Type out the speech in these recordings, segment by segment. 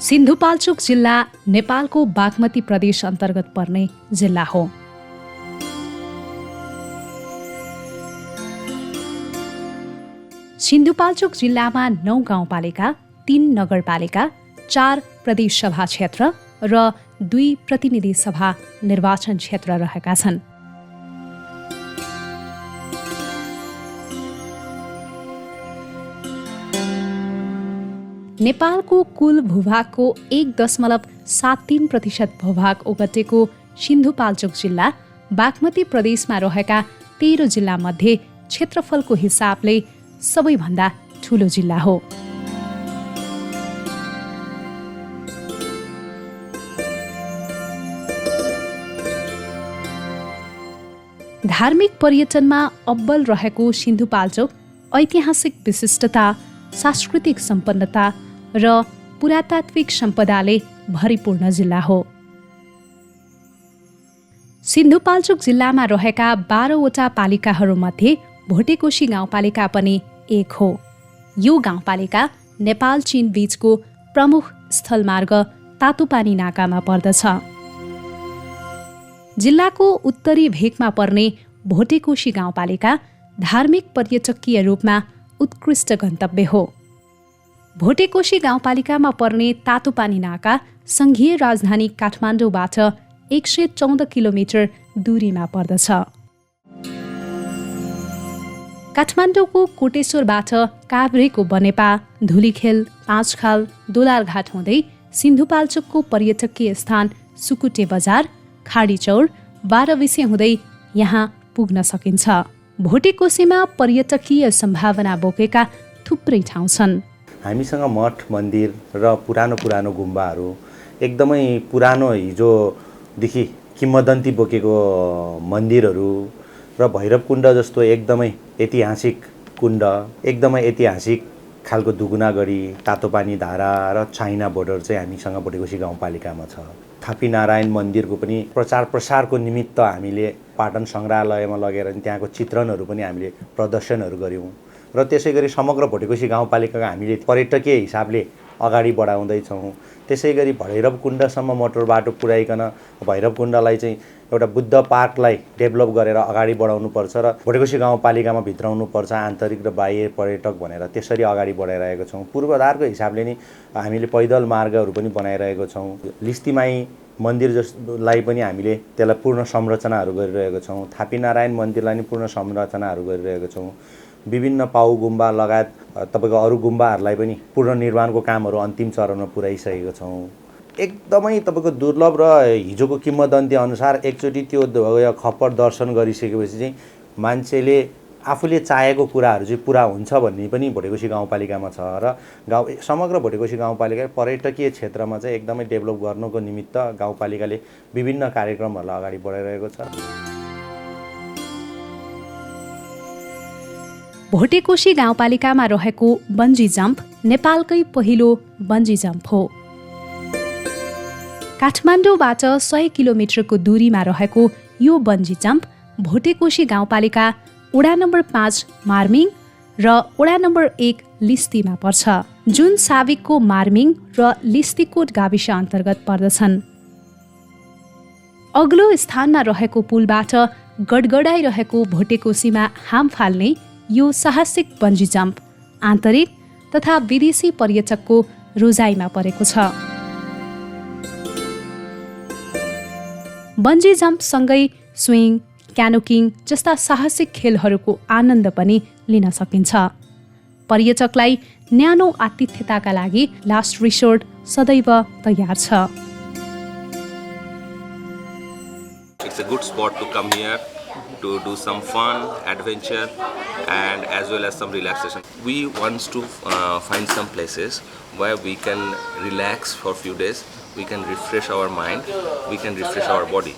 सिन्धुपाल्चोक जिल्ला नेपालको बागमती प्रदेश अन्तर्गत पर्ने जिल्ला हो। सिन्धुपाल्चोक जिल्लामा 9 गाउँपालिका, 3 नगरपालिका, 4 प्रदेश सभा क्षेत्र र 2 प्रतिनिधि सभा निर्वाचन क्षेत्र रहेका छन्। नेपालको कुल भूभागको 1.73% भूभाग ओगटेको सिन्धुपाल्चोक जिल्ला बागमती प्रदेशमा रहेका 13 जिल्लामध्ये क्षेत्रफलको हिसाबले सबैभन्दा ठूलो जिल्ला हो। धार्मिक पर्यटनमा अब्बल रहेको सिन्धुपाल्चोक ऐतिहासिक विशिष्टता, सांस्कृतिक सम्पन्नता र पुरातात्विक सम्पदाले भरिपूर्ण जिल्ला हो। सिन्धुपाल्चोक जिल्लामा रहेका 12वटा पालिकाहरूमध्ये भोटेकोशी गाउँपालिका पनि एक हो। यो गाउँपालिका नेपाल चीन बीचको प्रमुख स्थलमार्ग तातोपानी नाकामा पर्दछ। जिल्लाको उत्तरी भेकमा पर्ने भोटेकोशी गाउँपालिका धार्मिक पर्यटकीय रूपमा उत्कृष्ट गन्तव्य हो। भोटेकोशी गाउँपालिकामा पर्ने तातोपानी नाका संघीय राजधानी काठमाडौँबाट 114 किलोमिटर दूरीमा पर्दछ। काठमाडौँको कोटेश्वरबाट काभ्रेको बनेपा, धुलीखेल, पाँचखाल, दोलालघाट हुँदै सिन्धुपाल्चोकको पर्यटकीय स्थान सुकुटे बजार, खाडीचौर, 12 हुँदै यहाँ पुग्न सकिन्छ। भोटेकोशीमा पर्यटकीय सम्भावना बोकेका थुप्रै ठाउँ छन्। हामीसँग मठ, मन्दिर र पुरानो गुम्बाहरू, एकदमै पुरानो हिजोदेखि किम्वदन्ती बोकेको मन्दिरहरू र भैरवकुण्ड जस्तो एकदमै ऐतिहासिक कुण्ड, एकदमै ऐतिहासिक खालको दुगुनागढी, तातोपानी धारा र चाइना बोर्डर चाहिँ हामीसँग भोटेकोशी गाउँपालिकामा छ। थापी नारायण मन्दिरको पनि प्रचार प्रसारको निमित्त हामीले पाटन सङ्ग्रहालयमा लगेर त्यहाँको चित्रणहरू पनि हामीले प्रदर्शनहरू गऱ्यौँ र त्यसै गरी समग्र भोटेकोशी गाउँपालिकाका हामीले पर्यटकीय हिसाबले अगाडि बढाउँदैछौँ। त्यसै गरी भैरवकुण्डसम्म मोटर बाटो पुर्याइकन भैरवकुण्डलाई चाहिँ एउटा बुद्ध पार्कलाई डेभलप गरेर अगाडि बढाउनुपर्छ र भोटेकोशी गाउँपालिकामा भित्राउनुपर्छ आन्तरिक र बाह्य पर्यटक भनेर त्यसरी अगाडि बढाइरहेको छौँ। पूर्वाधारको हिसाबले नि हामीले पैदल मार्गहरू पनि बनाइरहेको छौँ। लिस्तीमाई मन्दिर जसलाई पनि हामीले त्यसलाई पूर्ण संरचनाहरू गरिरहेको छौँ। थापी नारायण मन्दिरलाई नि पूर्ण संरचनाहरू गरिरहेको छौँ। विभिन्न पाउ गुम्बा लगायत तपाईँको अरू गुम्बाहरूलाई पनि पूर्ण निर्माणको कामहरू अन्तिम चरणमा पुर्याइसकेको छौँ। एकदमै तपाईँको दुर्लभ र हिजोको किम्वदन्ती अनुसार एकचोटि त्यो खप्पर दर्शन गरिसकेपछि चाहिँ मान्छेले आफूले चाहेको कुराहरू चाहिँ पुरा हुन्छ भन्ने पनि भोटेकोशी गाउँपालिकामा छ र समग्र भोटेकोशी गाउँपालिका पर्यटकीय क्षेत्रमा चाहिँ एकदमै डेभलप गर्नको निमित्त गाउँपालिकाले विभिन्न कार्यक्रमहरूलाई अगाडि बढाइरहेको छ। भोटेकोशी गाउँपालिकामा रहेको बन्जी जम्प नेपालकै पहिलो बन्जी जम्प हो। काठमाडौँबाट 100 किलोमिटरको दूरीमा रहेको यो बन्जी जम्प भोटेकोशी गाउँपालिका वडा नम्बर 5 मार्मिङ र वडा नम्बर 1 लिस्तीमा पर्छ, जुन साविकको मार्मिङ र लिस्तीकोट गाविस अन्तर्गत पर्दछन्। अग्लो स्थानमा रहेको पुलबाट गडगडाइरहेको भोटेकोशीमा हाम फाल्ने यो साहसिक बन्जी जम्प आन्तरिक तथा विदेशी पर्यटकको रोजाइमा परेको छ। बन्जी जम्पसँगै स्विङ, क्यानोकिङ जस्ता साहसिक खेलहरूको आनन्द पनि लिन सकिन्छ। पर्यटकलाई न्यानो आतिथ्यताका लागि लास्ट रिसोर्ट सदैव तयार छ। It's a good spot to come here to do some fun, adventure, and as well as some relaxation. We want to find some places where we can relax for a few days. We can refresh our mind. We can refresh our body.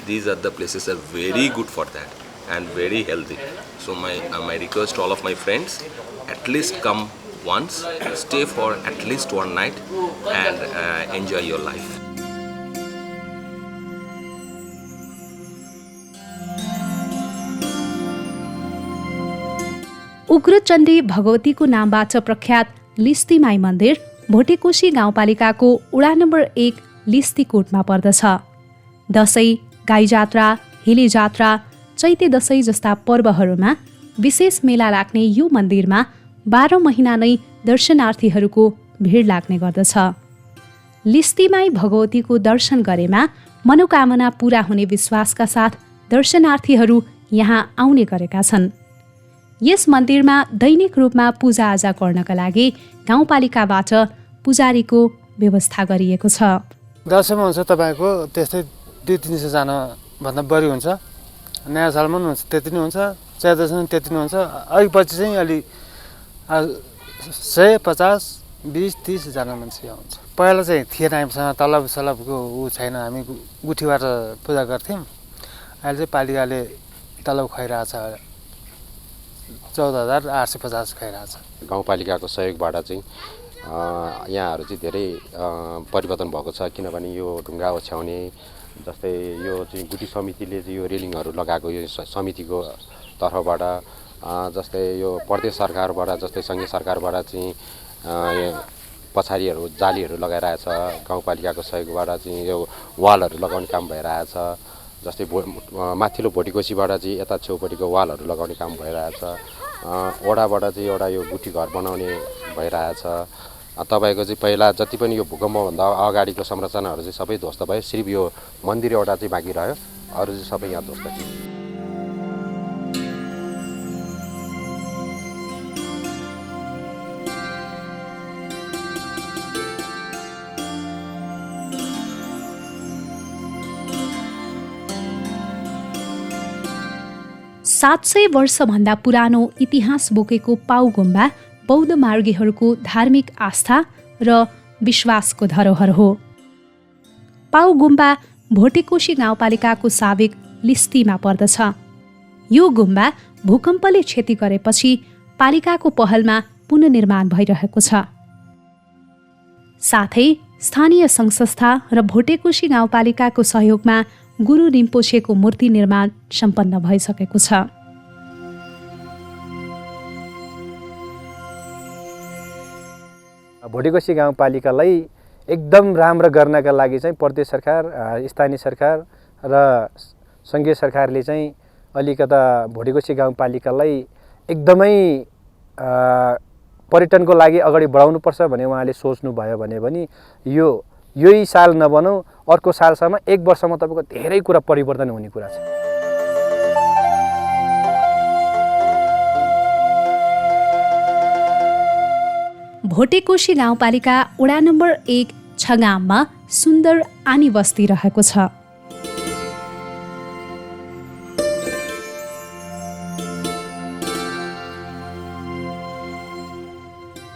These are the places that are very good for that and very healthy. So my request to all of my friends, at least come once, stay for at least one night, and enjoy your life. उग्रचण्डी भगवतीको नामबाट प्रख्यात लिस्तीमाई मन्दिर भोटेकोशी गाउँपालिकाको वडा number 1 लिस्तीकोटमा पर्दछ। दशैँ, गाई जात्रा, heli जात्रा, चैते दशैँ जस्ता पर्वहरूमा विशेष मेला लाग्ने यो मन्दिरमा 12 महिना नै दर्शनार्थीहरूको भिड लाग्ने गर्दछ। लिस्तीमाई भगवतीको दर्शन गरेमा मनोकामना पूरा हुने विश्वासका साथ दर्शनार्थीहरू यहाँ आउने गरेका छन्। यस मन्दिरमा दैनिक रूपमा पूजाआजा गर्नका लागि गाउँपालिकाबाट पुजारीको व्यवस्था गरिएको छ। दसैँमा हुन्छ तपाईँको त्यस्तै 200-300 जनाभन्दा बढी हुन्छ। नयाँ सालमा पनि हुन्छ, त्यति नै हुन्छ। चैते दशैँ त्यति नै हुन्छ। अलिक पछि चाहिँ अलि 100, 50, 20, 30 जना मान्छे आउँछ। पहिला चाहिँ थिएन हामीसँग तलब सलबको छैन, हामी गुठीबाट पूजा गर्थ्यौँ। अहिले चाहिँ पालिकाले तलब खुवाइरहेछ, 14,850 खुवाइरहेछ। गाउँपालिकाको सहयोगबाट चाहिँ यहाँहरू चाहिँ धेरै परिवर्तन भएको छ, किनभने यो ढुङ्गा ओछ्याउने जस्तै यो चाहिँ गुठी समितिले चाहिँ यो रेलिङहरू लगाएको यो समितिको तर्फबाट, जस्तै यो प्रदेश सरकारबाट, जस्तै सङ्घीय सरकारबाट चाहिँ पछाडिहरू जालीहरू लगाइरहेछ। गाउँपालिकाको सहयोगबाट चाहिँ यो वालहरू लगाउने काम भइरहेछ। जस्तै माथिल्लो भोटेकोसीबाट चाहिँ यता छेउपट्टिको वालहरू लगाउने काम भइरहेछ। वडाबाट चाहिँ एउटा यो गुठी घर बनाउने भइरहेछ। तपाईँको चाहिँ पहिला जति पनि यो भूकम्पभन्दा अगाडिको संरचनाहरू चाहिँ सबै ध्वस्त भयो, सिर्फ यो मन्दिर एउटा चाहिँ बाँकी रह्यो, अरू चाहिँ सबै यहाँ ध्वस्त थियो। सात 700 वर्षभन्दा पुरानो इतिहास बोकेको पाउ गुम्बा बौद्ध मार्गीहरूको धार्मिक आस्था र विश्वासको धरोहर हो। पाउ गुम्बा भोटेकोशी गाउँपालिकाको साबिक लिस्तीमा पर्दछ। यो गुम्बा भूकम्पले क्षति गरेपछि पालिकाको पहलमा पुनर्निर्माण भइरहेको छ। साथै स्थानीय सङ्घ-संस्था र भोटेकोशी गाउँपालिकाको सहयोगमा गुरु रिम्पोछेको मूर्ति निर्माण सम्पन्न भइसकेको छ। भोटेकोशी गाउँपालिकालाई एकदम राम्रो गर्नका लागि चाहिँ प्रदेश सरकार, स्थानीय सरकार र सङ्घीय सरकारले चाहिँ अलिकता भोटेकोशी गाउँपालिकालाई एकदमै पर्यटनको लागि अगाडि बढाउनुपर्छ भने उहाँले सोच्नुभयो भने पनि यही साल नबनाऊ, अर्को सालसम्म 1 वर्षमा तपाईँको धेरै कुरा परिवर्तन हुने कुरा छ। भोटेकोशी गाउँपालिका वडा नम्बर 1 छगाममा सुन्दर आनी बस्ती रहेको छ।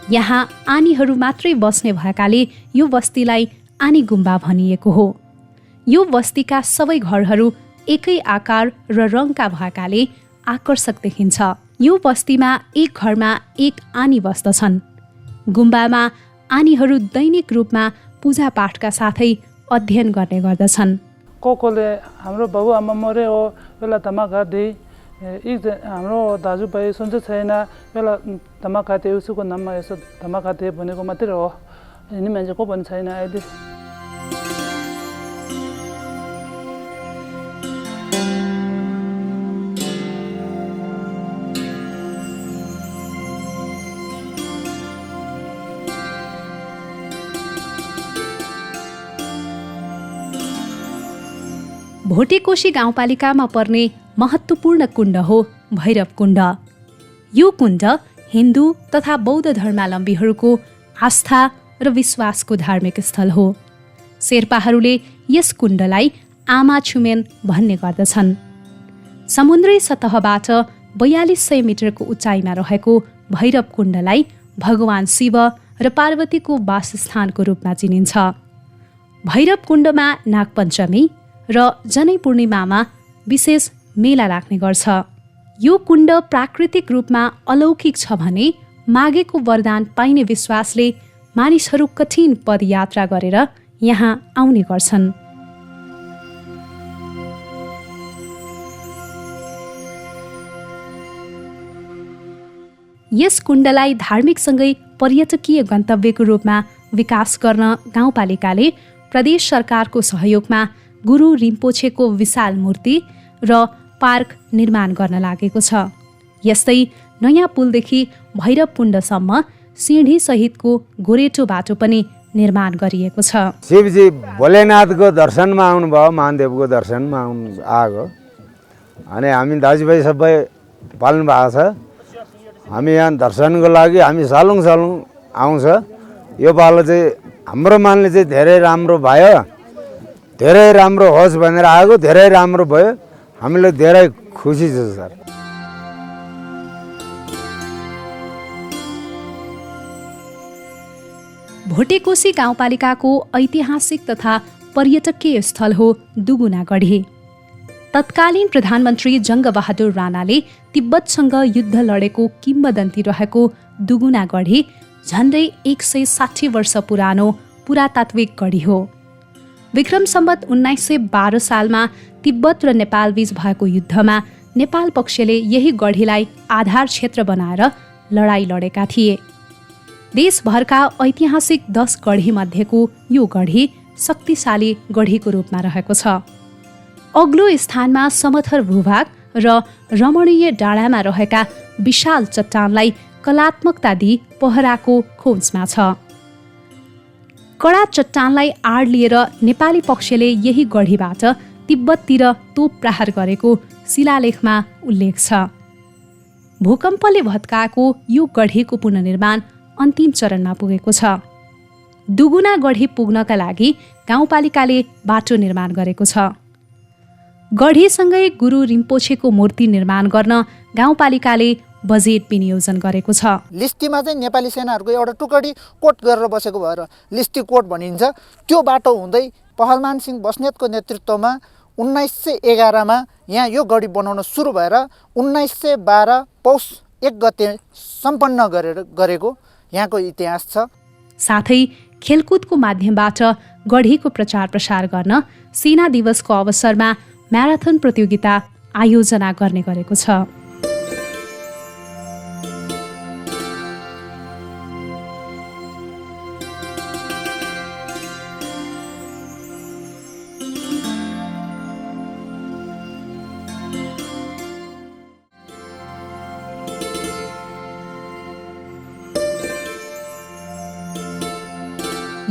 यहाँ आनीहरू मात्रै बस्ने भएकाले यो बस्तीलाई आनी गुम्बा भनिएको हो। यो बस्तीका सबै घरहरू एकै आकार र रङका भएकाले आकर्षक देखिन्छ। यो बस्तीमा एक घरमा एक आनी बस्दछन्। गुम्बामा आनीहरू दैनिक रूपमा पूजापाठका साथै अध्ययन गर्ने गर्दछन्। कोले हाम्रो बाबुआमा मरे हो, बेला धमाका दिए, हाम्रो दाजुभाइ सुन्छ छैन, बेला धमाका दिए, उसको नाममा यसो धमाका दिए भनेको मात्रै हो, यिनी मान्छे को पनि छैन अहिले। भोटेकोशी गाउँपालिकामा पर्ने महत्त्वपूर्ण कुण्ड हो भैरव कुण्ड। यो कुण्ड हिन्दू तथा बौद्ध धर्मावलम्बीहरूको आस्था र विश्वासको धार्मिक स्थल हो। शेर्पाहरूले यस कुण्डलाई आमा छुमेन भन्ने गर्दछन्। समुद्री सतहबाट 4200 मिटरको उचाइमा रहेको भैरव कुण्डलाई भगवान शिव र पार्वतीको वासस्थानको रूपमा चिनिन्छ। भैरव कुण्डमा नागपञ्चमी र जनै पूर्णिमामा विशेष मेला लाग्ने गर्छ। यो कुण्ड प्राकृतिक रूपमा अलौकिक छ भने मागेको वरदान पाइने विश्वासले मानिसहरू कठिन पदयात्रा गरेर यहाँ आउने गर्छन्। यस कुण्डलाई धार्मिकसँगै पर्यटकीय गन्तव्यको रूपमा विकास गर्न गाउँपालिकाले प्रदेश सरकारको सहयोगमा गुरु रिम्पोछेको विशाल मूर्ति र पार्क निर्माण गर्न लागेको छ। यस्तै नयाँ पुलदेखि भैरवकुण्डसम्म सिँढी सहितको गोरेटो बाटो पनि निर्माण गरिएको छ। शिवजी भोलेनाथको दर्शनमा आउनुभयो, महादेवको दर्शनमा आएको अनि हामी दाजुभाइ सबै पाल्नु भएको छ। हामी यहाँ दर्शनको लागि हामी सालौँ आउँछ। यो पालो चाहिँ हाम्रो मानले चाहिँ धेरै राम्रो भयो, धेरै राम्रो होस् भनेर आएको, धेरै राम्रो भयो। हामीलाई धेरै खुसी छ सर। भोटेकोशी गाउँपालिकाको ऐतिहासिक तथा पर्यटकीय स्थल हो दुगुनागढी। तत्कालीन प्रधानमन्त्री जङ्गबहादुर राणाले तिब्बतसँग युद्ध लडेको किम्वदन्ती रहेको दुगुनागढी झन्डै 160 वर्ष पुरानो पुरातात्विक गढी हो। विक्रम सम्वत 1912 सालमा तिब्बत र नेपालबीच भएको युद्धमा नेपाल पक्षले यही गढीलाई आधार क्षेत्र बनाएर लडाईँ लडेका थिए। देशभरका ऐतिहासिक 10 गढी मध्येको यो गढी शक्तिशाली गढीको रूपमा रहेको छ। अग्लो स्थानमा समथर भूभाग र रमणीय डाँडामा रहेका विशाल चट्टानलाई कलात्मकता दिई पहराको खोजमा छ। कडा चट्टानलाई आड लिएर नेपाली पक्षले यही गढीबाट तिब्बततिर तोप प्रहार गरेको शिलालेखमा उल्लेख छ। भूकम्पले भत्काएको यो गढीको पुनर्निर्माण अन्तिम चरणमा पुगेको छ। दुगुना गढी पुग्नका लागि गाउँपालिकाले बाटो निर्माण गरेको छ। गढीसँगै गुरु रिम्पोछेको मूर्ति निर्माण गर्न गाउँपालिकाले बजेट विनियोजन गरेको छ। लिस्टीमा चाहिँ नेपाली सेनाहरूको एउटा टुकडी कोट गरेर बसेको भएर लिस्टी कोट भनिन्छ। त्यो बाटो हुँदै पहलमान सिंह बस्नेतको नेतृत्वमा 1911मा यहाँ यो गढी बनाउन सुरु भएर 1912 पौष 1 गते सम्पन्न गरेको यहाँको इतिहास छ। साथै खेलकुदको माध्यमबाट गढीको प्रचार प्रसार गर्न सेना दिवसको अवसरमा म्याराथन प्रतियोगिता आयोजना गर्ने गरेको छ।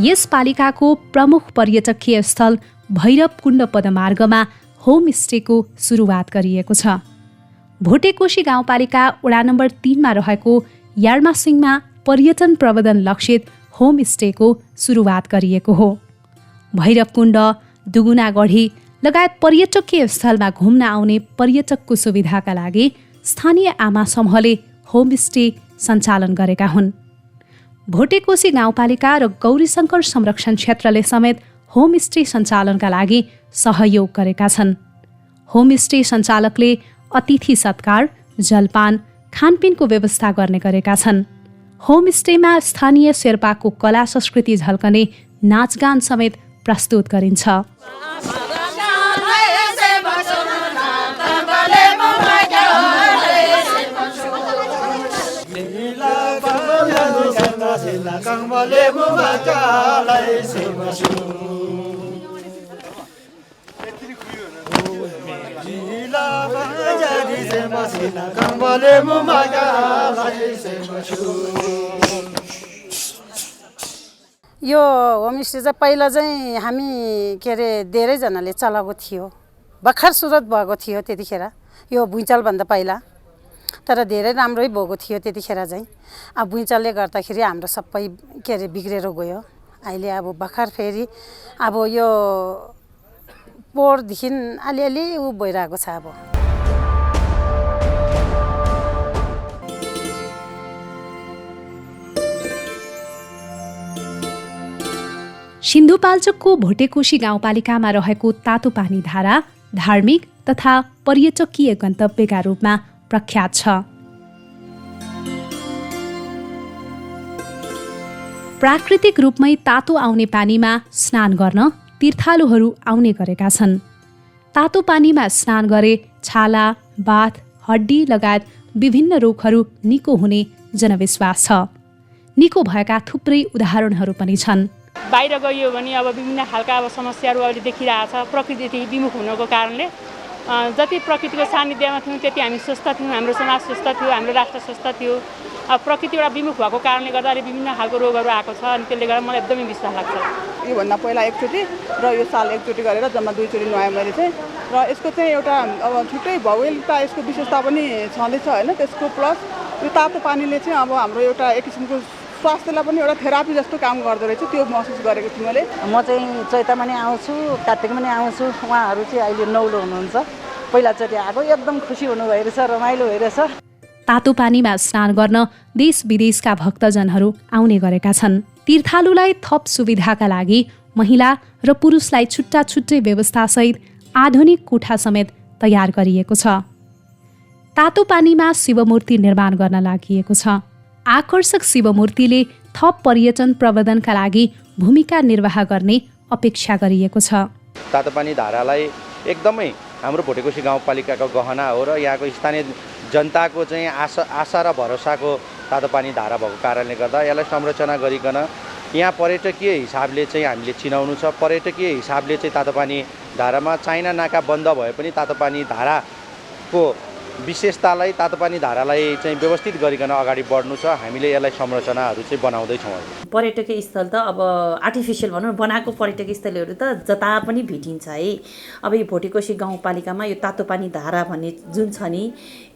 यस पालिकाको प्रमुख पर्यटकीय स्थल भैरवकुण्ड पदमार्गमा होमस्टेको सुरुवात गरिएको छ। भोटेकोशी गाउँपालिका वडा नम्बर 3मा रहेको यार्मासिङमा पर्यटन प्रवर्धन लक्षित होमस्टेको सुरुवात गरिएको हो। भैरवकुण्ड, दुगुनागढी लगायत पर्यटकीय स्थलमा घुम्न आउने पर्यटकको सुविधाका लागि स्थानीय आमा समूहले होमस्टे सञ्चालन गरेका हुन्। भोटेकोशी गाउँपालिका र गौरीशङ्कर संरक्षण क्षेत्रले समेत होमस्टे सञ्चालनका लागि सहयोग गरेका छन्। होमस्टे सञ्चालकले अतिथि सत्कार, जलपान, खानपिनको व्यवस्था गर्ने गरेका छन्। होमस्टेमा स्थानीय शेर्पाको कला संस्कृति झल्कने नाचगान समेत प्रस्तुत गरिन्छ। यो होमस्टे चाहिँ पहिला चाहिँ हामी के अरे धेरैजनाले चलाएको थियो। भर्खर सुरुवात भएको थियो त्यतिखेर, यो भुइँचालोभन्दा पहिला। तर धेरै राम्रै भएको थियो त्यतिखेर चाहिँ। अब भुइँचालोले गर्दाखेरि हाम्रो सबै के अरे बिग्रेर गयो। अहिले अब भर्खर फेरि अब यो पोहोरदेखि अलिअलि भइरहेको छ। अब सिन्धुपाल्चोकको भोटेकोशी गाउँपालिकामा रहेको तातोपानी धारा धार्मिक तथा पर्यटकीय गन्तव्यका रूपमा प्रख्यात छ। प्राकृतिक रूपमै तातो आउने पानीमा स्नान गर्न तीर्थालुहरू आउने गरेका छन्। तातो पानीमा स्नान गरे छाला, बाथ, हड्डी लगायत विभिन्न रोगहरू निको हुने जनविश्वास छ। निको भएका थुप्रै उदाहरणहरू पनि छन्। बाहिर गइयो भने अब विभिन्न खालका समस्याहरू अहिले देखिरहेछ प्रकृतिदेखि विमुख हुनुको कारणले। जति प्रकृतिको सानिध्यमा थियौँ त्यति हामी स्वस्थ थियौँ, हाम्रो समाज स्वस्थ थियो, हाम्रो राष्ट्र स्वस्थ थियो। अब प्रकृतिबाट विमुख भएको कारणले गर्दा अहिले विभिन्न खालको रोगहरू आएको छ अनि त्यसले गर्दा मलाई एकदमै विश्वास लाग्छ। योभन्दा पहिला एकचोटि र यो साल एकचोटि गरेर जम्मा 2 चोटि नुहाएँ मैले चाहिँ। र यसको चाहिँ एउटा अब छुट्टै भौगोलिकता यसको विशेषता पनि छँदैछ होइन। त्यसको प्लस यो तातो पानीले चाहिँ अब हाम्रो एउटा एक किसिमको स्वास्थ्यलाई पनि एउटा थेरापी जस्तो काम गर्दो रहेछ, त्यो महसुस गरेको थिएँ मैले। म चाहिँ चैतमा नि आउँछु, कार्तिकमा नि आउँछु। उहाँहरू चाहिँ अहिले नौलो हुनुहुन्छ, पहिलाचोटि आएको, एकदम खुसी हुनुभएको रहेछ, रमाइलो भइरहेछ। तातो पानीमा स्नान गर्न देश विदेशका भक्तजनहरू आउने गरेका छन्। तीर्थालुलाई थप सुविधाका लागि महिला र पुरुषलाई छुट्टा छुट्टै व्यवस्थासहित आधुनिक कोठा समेत तयार गरिएको छ। तातो पानीमा शिवमूर्ति निर्माण गर्न लागि आकर्षक शिवमूर्तिले थप पर्यटन प्रवर्धनका लागि भूमिका निर्वाह गर्ने अपेक्षा गरिएको छ। तातोपानी धारालाई एकदमै हाम्रो भोटेकोशी गाउँपालिकाको गहना हो र यहाँको स्थानीय जनताको चाहिँ आशा र भरोसाको तातोपानी धारा भएको कारणले गर्दा यसलाई संरचना गरिकन यहाँ पर्यटकीय हिसाबले चाहिँ हामीले चिनाउनु छ। पर्यटकीय हिसाबले चाहिँ तातोपानी धारामा चाइना नाका बन्द भए पनि तातोपानी धाराको विशेषतालाई तातोपानी धारालाई चाहिँ व्यवस्थित गरिकन अगाडि बढ्नु छ। हामीले यसलाई संरचनाहरू चाहिँ बनाउँदैछौँ। पर्यटकीय स्थल त अब आर्टिफिसियल भनौँ बनाएको पर्यटकीय स्थलहरू त जता पनि भेटिन्छ है। अब यो भोटेकोशी गाउँपालिकामा यो तातोपानी धारा भन्ने जुन छ नि,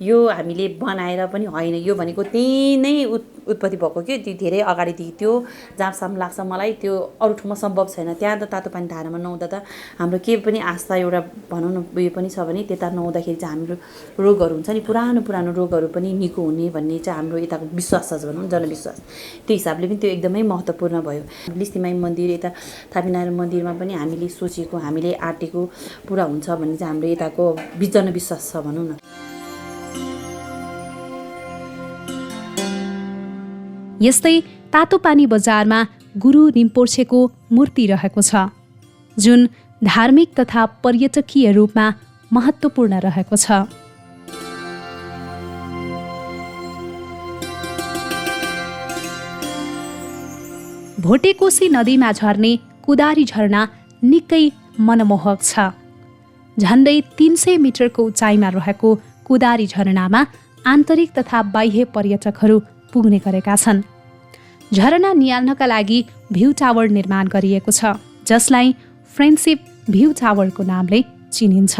यो हामीले बनाएर पनि होइन, यो भनेको त्यही नै उत्पत्ति भएको कि त्यो धेरै अगाडिदेखि त्यो जहाँसम्म लाग्छ मलाई त्यो अरू ठाउँमा सम्भव छैन। त्यहाँ त तातोपानी धारामा नुहाउँदा त हाम्रो के पनि आस्था एउटा भनौँ न उयो पनि छ भने त्यता नुहाउँदाखेरि चाहिँ हाम्रो रोगहरू हुन्छ नि, पुरानो रोगहरू पनि निको हुने भन्ने चाहिँ हाम्रो यताको विश्वास छ भनौँ, जनविश्वास। त्यो हिसाबले पनि त्यो एकदमै महत्त्वपूर्ण भयो। लिस्तीमाई मन्दिर, यता थापीनारायण मन्दिरमा पनि हामीले सोचेको, हामीले आँटेको पुरा हुन्छ भन्ने चाहिँ हाम्रो यताको जनविश्वास छ भनौँ न। यस्तै तातोपानी बजारमा गुरु रिम्पोछेको मूर्ति रहेको छ, जुन धार्मिक तथा पर्यटकीय रूपमा महत्त्वपूर्ण रहेको छ। भोटेकोशी नदीमा झर्ने कुदारी झरना निकै मनमोहक छ। झन्डै 300 मिटरको उचाइमा रहेको कुदारी झरनामा आन्तरिक तथा बाह्य पर्यटकहरू पुग्ने गरेका छन्। झरना निहाल्नका लागि भ्यू टावर निर्माण गरिएको छ, जसलाई फ्रेन्डसिप भ्यू टावरको नामले चिनिन्छ।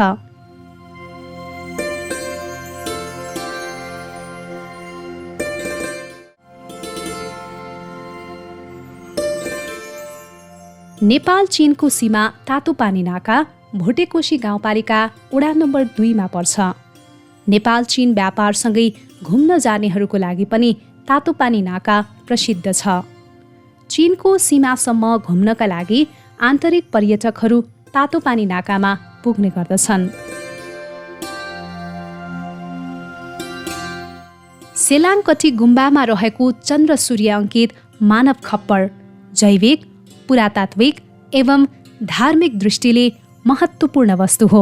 नेपाल चीनको सीमा तातोपानी नाका भोटेकोशी गाउँपालिका वडा नम्बर 2 मा पर्छ। नेपाल चीन व्यापारसँगै घुम्न जानेहरूको लागि पनि तातोपानी नाका प्रसिद्ध छ। चीनको सीमासम्म घुम्नका लागि आन्तरिक पर्यटकहरू तातोपानी नाकामा पुग्ने गर्दछन्। सेलाङकटी गुम्बामा रहेको चन्द्र सूर्य अङ्कित मानव खप्पर जैविक, पुरातात्विक एवं धार्मिक दृष्टिले महत्त्वपूर्ण वस्तु हो।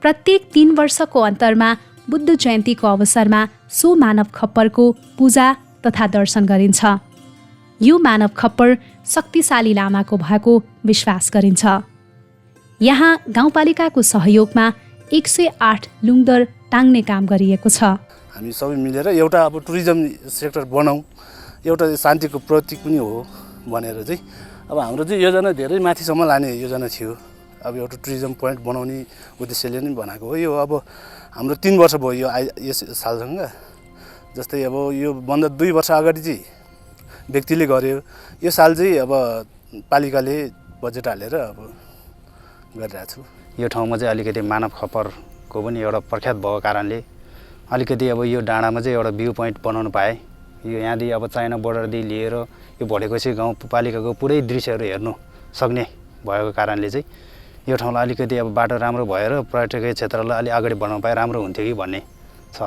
प्रत्येक 3 वर्षको अन्तरमा बुद्ध जयन्तीको अवसरमा सो मानव खप्परको पूजा तथा दर्शन गरिन्छ। यो मानव खप्पर शक्तिशाली लामाको भएको विश्वास गरिन्छ। यहाँ गाउँपालिकाको सहयोगमा 108 लुङदर टाङ्ने काम गरिएको छ। हामी सबै मिलेर एउटा अब टुरिज्म सेक्टर बनाऊ, एउटा शान्तिको प्रतीक पनि हो भनेर चाहिँ अब हाम्रो चाहिँ योजना धेरै माथिसम्म लाने योजना थियो। अब एउटा टुरिज्म पोइन्ट बनाउने उद्देश्यले नै बनाएको हो। यो अब हाम्रो 3 वर्ष भयो यस सालसँग। जस्तै अब यो बन्द 2 वर्ष अगाडि चाहिँ व्यक्तिले गर्यो, यो साल चाहिँ अब पालिकाले बजेट हालेर अब गरिरहेको छु। यो ठाउँमा चाहिँ अलिकति मानव खप्परको पनि एउटा प्रख्यात भएको कारणले अलिकति अब यो डाँडामा चाहिँ एउटा भ्यू पोइन्ट बनाउनु पाएँ। यो यहाँदेखि अब चाइना बोर्डरदेखि लिएर यो भोटेकोशी गाउँपालिकाको पुरै दृश्यहरू हेर्नु सक्ने भएको कारणले चाहिँ यो ठाउँलाई अलिकति अब बाटो राम्रो भएर पर्यटकीय क्षेत्रलाई अलि अगाडि बढाउन पाए राम्रो हुन्थ्यो कि भन्ने छ।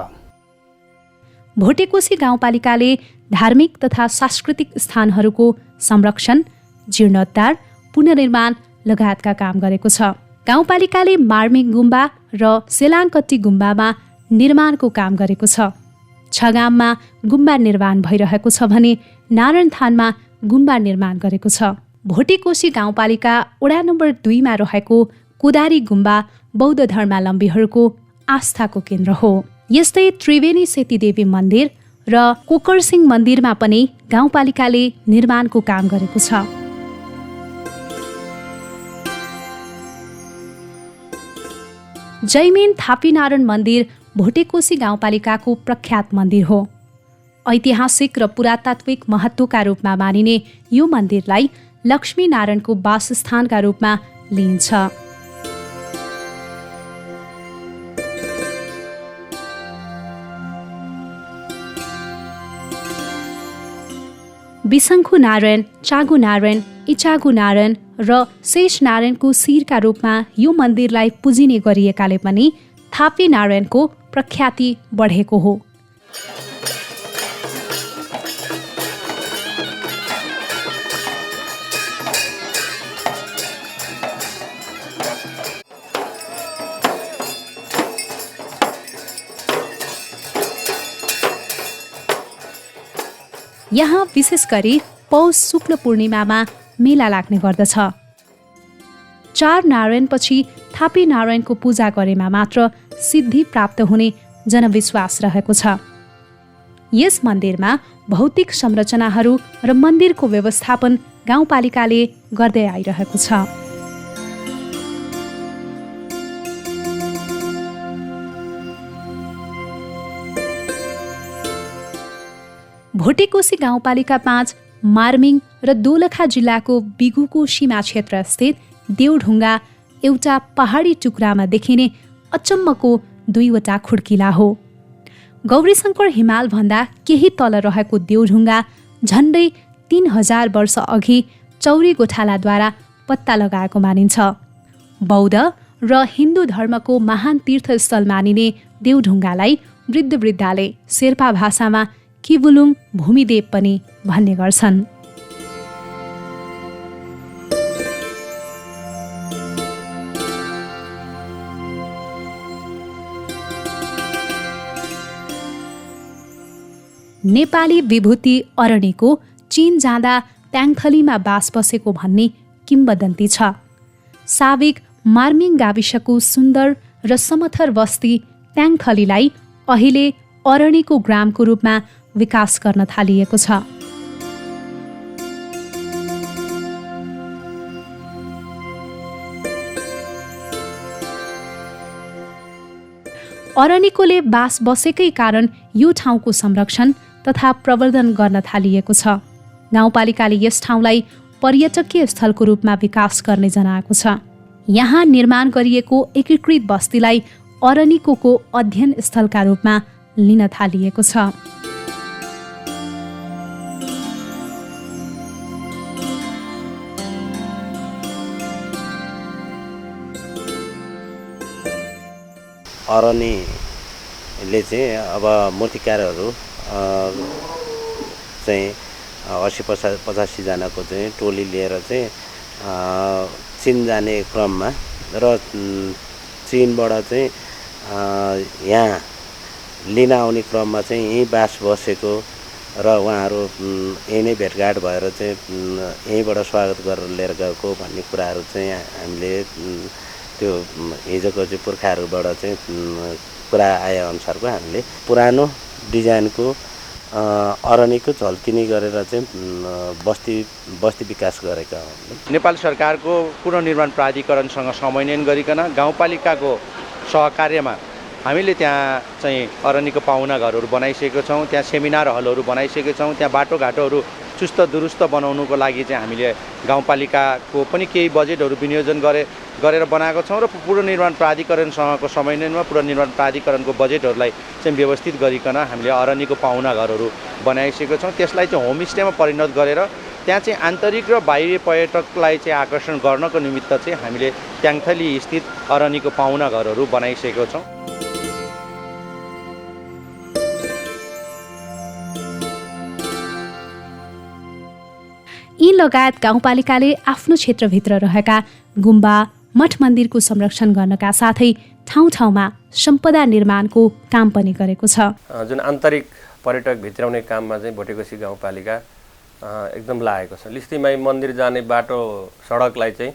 भोटेकोशी गाउँपालिकाले धार्मिक तथा सांस्कृतिक स्थानहरूको संरक्षण, जीर्णोद्धार, पुनर्निर्माण लगायतका काम गरेको छ। गाउँपालिकाले मार्मिङ गुम्बा र सेलाङकट्टी गुम्बामा निर्माणको काम गरेको छ। छगाममा गुम्बा निर्माण भइरहेको छ भने नारायणथानमा गुम्बा निर्माण गरेको छ। भोटेकोशी गाउँपालिका वडा नम्बर 2 मा रहेको कोदारी गुम्बा बौद्ध धर्मावलम्बीहरूको आस्थाको केन्द्र हो। यस्तै त्रिवेणी सेतीदेवी मन्दिर र कोकरसिंह मन्दिरमा पनि गाउँपालिकाले निर्माणको काम गरेको छ। जैमिन थापीनारायण मन्दिर भोटेकोशी गाउँपालिकाको प्रख्यात मन्दिर हो। ऐतिहासिक र पुरातात्विक महत्त्वका रूपमा मानिने यो मन्दिरलाई लक्ष्मीनारायणको वासस्थानका रूपमा लिइन्छ। विशङ्खु नारायण, चागु नारायण, इचागु नारायण र शेष नारायणको शिरका रूपमा यो मन्दिरलाई पुजिने गरिएकाले पनि थापी नारायणको प्रख्याति बढेको हो। यहाँ विशेष गरी पौष शुक्ल पूर्णिमामा मेला लाग्ने गर्दछ। 4 नारायणपछि थापी नारायणको पूजा गरेमा मात्र सिद्धि प्राप्त हुने जनविश्वास रहेको छ। यस मन्दिरमा भौतिक संरचनाहरू र मन्दिरको व्यवस्थापन गाउँपालिकाले गर्दै आइरहेको छ। भोटेकोशी गाउँपालिका 5 मार्मिङ र दोलखा जिल्लाको बिगुको सीमा क्षेत्र स्थित देउढुङ्गा एउटा पहाडी टुक्रामा देखिने अचम्मको 2वटा खुड्किला हो। गौरीशङ्कर हिमालभन्दा केही तल रहेको देउढुङ्गा झन्डै 3000 वर्ष अघि चौरी गोठालाद्वारा पत्ता लगाएको मानिन्छ। बौद्ध र हिन्दू धर्मको महान तीर्थस्थल मानिने देउढुङ्गालाई वृद्धवृद्धाले शेर्पा भाषामा किबुलुङ भूमिदेव पनि भन्ने गर्छन्। नेपाली विभूति अरणीको चीन जाँदा प्याङथलीमा बास बसेको भन्ने किम्बदन्ती छ। साविक मार्मिङ गाविसको सुन्दर र समथर बस्ती प्याङथलीलाई अहिले अरणीको ग्रामको रूपमा विकास गर्न थालिएको छ। अरणीकोले बास बसेकै कारण यो ठाउँको संरक्षण तथा प्रवर्धन गर्न थालिएको छ। गाउँपालिकाले यस ठाउँलाई पर्यटकीय स्थलको रूपमा विकास गर्ने जनाएको छ। यहाँ निर्माण गरिएको एकीकृत बस्तीलाई अरणीको अध्ययन स्थलका रूपमा लिन थालिएको छ। अरणीले चाहिँ अब मूर्तिकारहरू चाहिँ 80-85 जनाको चाहिँ टोली लिएर चाहिँ चीन जाने क्रममा र चीनबाट चाहिँ यहाँ लिन आउने क्रममा चाहिँ यहीँ बास बसेको र उहाँहरू यही नै भेटघाट भएर चाहिँ यहीँबाट स्वागत गरेर लिएर गएको भन्ने कुराहरू चाहिँ हामीले त्यो हिजोको चाहिँ पुर्खाहरूबाट चाहिँ कुरा आएअनुसारको हामीले पुरानो डिजाइनको अरणीको झल्किने गरेर चाहिँ बस्ती विकास गरेका हुन्। नेपाल सरकारको पुनर्निर्माण प्राधिकरणसँग समन्वयन गरिकन गाउँपालिकाको सहकार्यमा हामीले त्यहाँ चाहिँ अरणीको पाहुना घरहरू बनाइसकेको छौँ। त्यहाँ सेमिनार हलहरू बनाइसकेको छौँ। त्यहाँ बाटोघाटोहरू चुस्त दुरुस्त बनाउनुको लागि चाहिँ हामीले गाउँपालिकाको पनि केही बजेटहरू विनियोजन गरेर बनाएको छौँ र पुनर्निर्माण प्राधिकरणसँगको समन्वयनमा पुनर्निर्माण प्राधिकरणको बजेटहरूलाई चाहिँ व्यवस्थित गरिकन हामीले अरणीको पाहुना घरहरू बनाइसकेको छौँ। त्यसलाई चाहिँ होमस्टेमा परिणत गरेर त्यहाँ चाहिँ आन्तरिक र बाहिरी पर्यटकलाई चाहिँ आकर्षण गर्नको निमित्त चाहिँ हामीले प्याङथली स्थित अरणीको पाहुना घरहरू बनाइसकेको छौँ। यी लगायत गाउँपालिकाले आफ्नो क्षेत्रभित्र रहेका गुम्बा मठ मन्दिरको संरक्षण गर्नका साथै ठाउँ ठाउँमा सम्पदा निर्माणको काम पनि गरेको छ। जुन आन्तरिक पर्यटक भित्राउने काममा चाहिँ भोटेकोशी गाउँपालिका एकदम लागेको छ। लिस्तीमाई मन्दिर जाने बाटो सडकलाई चाहिँ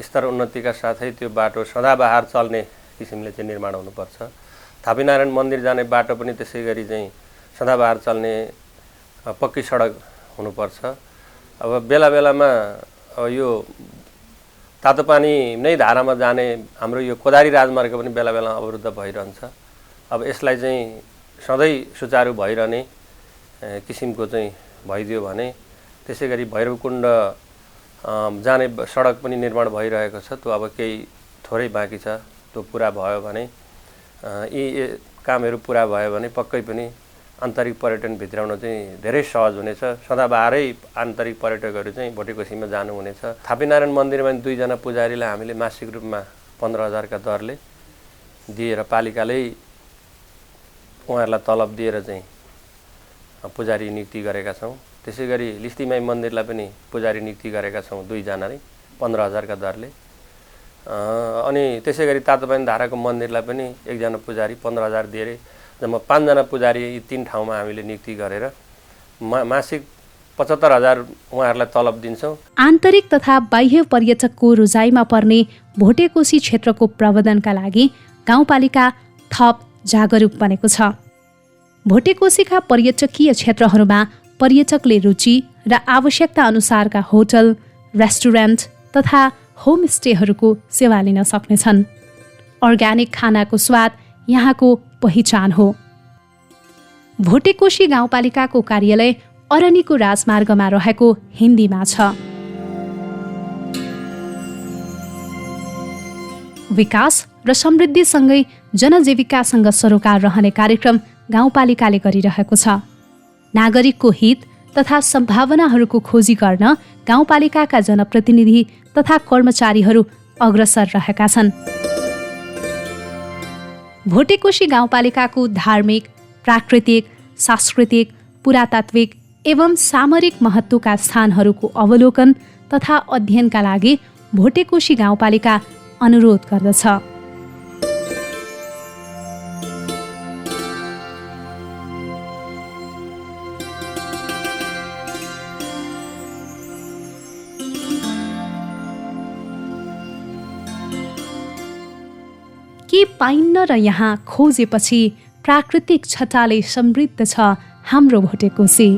स्तर उन्नतिका साथै त्यो बाटो सदाबहार चल्ने किसिमले चाहिँ निर्माण हुनुपर्छ। थापीनारायण मन्दिर जाने बाटो पनि त्यसै गरी चाहिँ सदाबहार चल्ने पक्की सडक हुनुपर्छ। अब बेला बेलामा यो तातो पानी नै धारामा जाने हाम्रो यो कोदारी राजमार्ग पनि बेला बेला अवरुद्ध भइरहन्छ। अब यसलाई चाहिँ सधैँ सुचारू भइरहने किसिमको चाहिँ भइदियो भने, त्यसै गरी भैरवकुण्ड जाने सडक पनि निर्माण भइरहेको छ, त्यो अब केही थोरै बाँकी छ, त्यो पुरा भयो भने यी कामहरू पुरा भयो भने पक्कै पनि आन्तरिक पर्यटन भित्राउन चाहिँ धेरै सहज हुनेछ। सदाबहारै आन्तरिक पर्यटकहरू चाहिँ भोटेकोसीमा जानुहुनेछ। थापीनारायण मन्दिरमा 2 जना पुजारीलाई हामीले मासिक रूपमा 15,000 का दरले दिएर पालिकाले उहाँहरूलाई तलब दिएर चाहिँ पुजारी नियुक्ति गरेका छौँ। त्यसै गरी लिस्तीमाई मन्दिरलाई पनि पुजारी नियुक्ति गरेका छौँ 2 जनाले 15,000 का दरले। अनि त्यसै गरी तातोपानी धाराको मन्दिरलाई पनि 1 जना पुजारी 15,000 दिएर जम्मा 5 जना पुजारी यी 3 ठाउँमा हामीले नियुक्ति गरेर मासिक 75,000 उहाँहरूलाई तलब दिन्छौँ। आन्तरिक तथा बाह्य पर्यटकको रोजाइमा पर्ने भोटेकोशी क्षेत्रको प्रबन्धनका लागि गाउँपालिका थप जागरुक बनेको छ। भोटेकोशीका पर्यटकीय क्षेत्रहरूमा पर्यटकले रुचि र आवश्यकता अनुसारका होटल, रेस्टुरेन्ट तथा होमस्टेहरूको सेवा लिन सक्नेछन्। अर्ग्यानिक खानाको स्वाद यहाँको पहिचान हो। भोटेकोशी गाउँपालिकाको कार्यालय अरनिको राजमार्गमा रहेको हिन्दीमा छ। विकास र समृद्धिसँगै जनजीविकासँग सरोकार रहने कार्यक्रम गाउँपालिकाले गरिरहेको छ। नागरिकको हित तथा सम्भावनाहरूको खोजी गर्न गाउँपालिकाका जनप्रतिनिधि तथा कर्मचारीहरू अग्रसर रहेका छन्। भोटेकोशी गाउँपालिकाको धार्मिक, प्राकृतिक, सांस्कृतिक, पुरातात्विक एवं सामरिक महत्त्वका स्थानहरूको अवलोकन तथा अध्ययनका लागि भोटेकोशी गाउँपालिका अनुरोध गर्दछ। के पाइन्न र यहाँ खोजेपछि प्राकृतिक छटाले समृद्ध छ हाम्रो भोटेकोशी।